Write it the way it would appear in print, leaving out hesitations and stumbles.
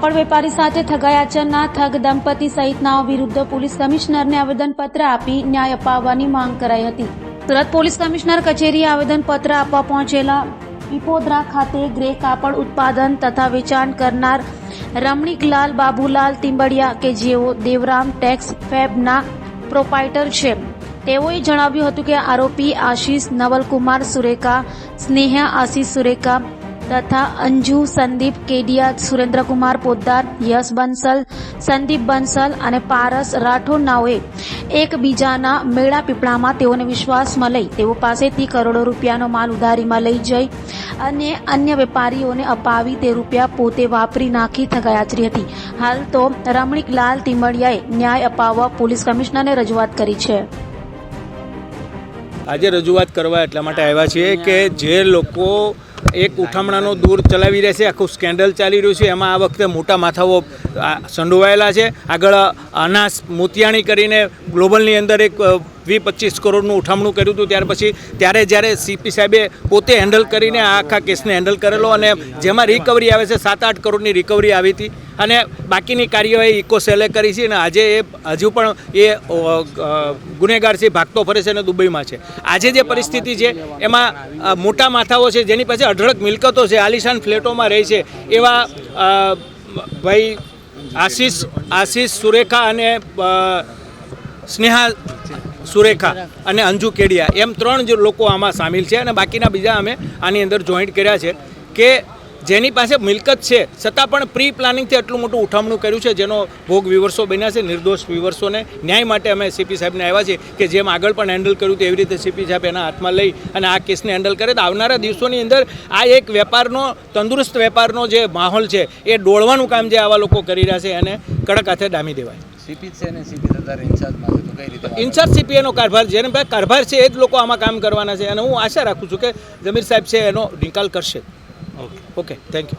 કાપડ વેપારી સાથે ઠગાઈ આચરનાર ઠગ દંપતી સહિતનાઓ વિરુદ્ધ પોલીસ કમિશનરને આવેદનપત્ર આપી ન્યાય અપાવવાની માંગ કરાઈ હતી। સુરત પોલીસ કમિશનર કચેરીએ આવેદનપત્ર આપવા પહોંચેલા પીપોદરા ખાતે ગ્રે કાપડ ઉત્પાદન તથા વેચાણ કરનાર રમણીકલાલ બાબુલાલ ટીમ્બડિયા કે જેઓ દેવરામ ટેક્સ ફેબના પ્રોપાઇટર છે, તેઓએ જણાવ્યું હતું કે આરોપી આશીષ નવલકુમાર સુરેકા, સ્નેહા આશીષ સુરેકા તથા અંજુ સંદીપ કેડિયા, સુરેન્દ્રકુમાર પોદ્દાર, યશ બંસલ, સંદીપ બંસલ અને પારસ રાઠોડ નાઓએ એકબીજાના મેળા પીપળામાં તેઓને વિશ્વાસમાં લઈ તેઓ પાસેથી કરોડો રૂપિયાનો માલ ઉધારીમાં લઈ જઈ અને અન્ય વેપારીઓને અપાવી તે રૂપિયા પોતે વાપરી નાખી ઠગાઈ આચરી હતી। હાલ તો રમણીકલાલ ટીમ્બડિયાએ ન્યાય અપાવવા પોલીસ કમિશનરને રજૂઆત કરી છે। આજે રજૂઆત કરવા એટલા માટે આવ્યા છીએ કે જે લોકો એક ઉઠામણાનો દૂર ચલાવી રહ્યા છે, આખું સ્કેન્ડલ ચાલી રહ્યું છે, એમાં આ વખતે મોટા માથાઓ સંડોવાયેલા છે। આગળ અનાસ મોતિયાણી કરીને ગ્લોબલની અંદર એક 20-25 કરોડનું ઉઠામણું કર્યું હતું, ત્યાર પછી જ્યારે સીપી સાહેબે પોતે હેન્ડલ કરીને આ આખા કેસને હેન્ડલ કરેલો અને જેમાં રિકવરી આવે છે 7-8 કરોડની રિકવરી આવી હતી અને બાકીની કાર્યવાહી ઇકોસેલે કરી છે અને આજે એ હજુ પણ એ ગુનેગાર છે, ભાગતો ફરે છે અને દુબઈમાં છે। આજે જે પરિસ્થિતિ છે એમાં મોટા માથાઓ છે જેની પાસે અઢળક મિલકતો છે, આલિશાન ફ્લેટોમાં રહે છે, એવા ભાઈ આશીષ સુરેખા અને સ્નેહા સુરેખા અને અંજુ કેડિયા એમ 3 જ લોકો આમાં સામેલ છે અને બાકીના બીજા અમે આની અંદર જોઈન્ટ કર્યા છે કે જેની પાસે મિલકત છે છતાં પણ પ્રી પ્લાનિંગથી આટલું મોટું ઉઠામણું કર્યું છે, જેનો ભોગ વિવર્સો બન્યા છે। નિર્દોષ વિવર્સોને ન્યાય માટે અમે સીપી સાહેબને આવ્યા છીએ કે જેમ આગળ પણ હેન્ડલ કર્યું તો એવી રીતે સીપી સાહેબ એના હાથમાં લઈ અને આ કેસને હેન્ડલ કરે તો આવનારા દિવસોની અંદર આ એક વેપારનો તંદુરસ્ત વેપારનો જે માહોલ છે એ ડોળવાનું કામ જે આવા લોકો કરી રહ્યા છે એને કડક હાથે ડામી દેવાય। ઇન્ચાર્જ સીપી એનો કારભાર જેને ભાઈ કારભાર છે એ જ લોકો આમાં કામ કરવાના છે અને હું આશા રાખું છું કે જમીર સાહેબ છે એનો નિકાલ કરશે। Okay, thank you.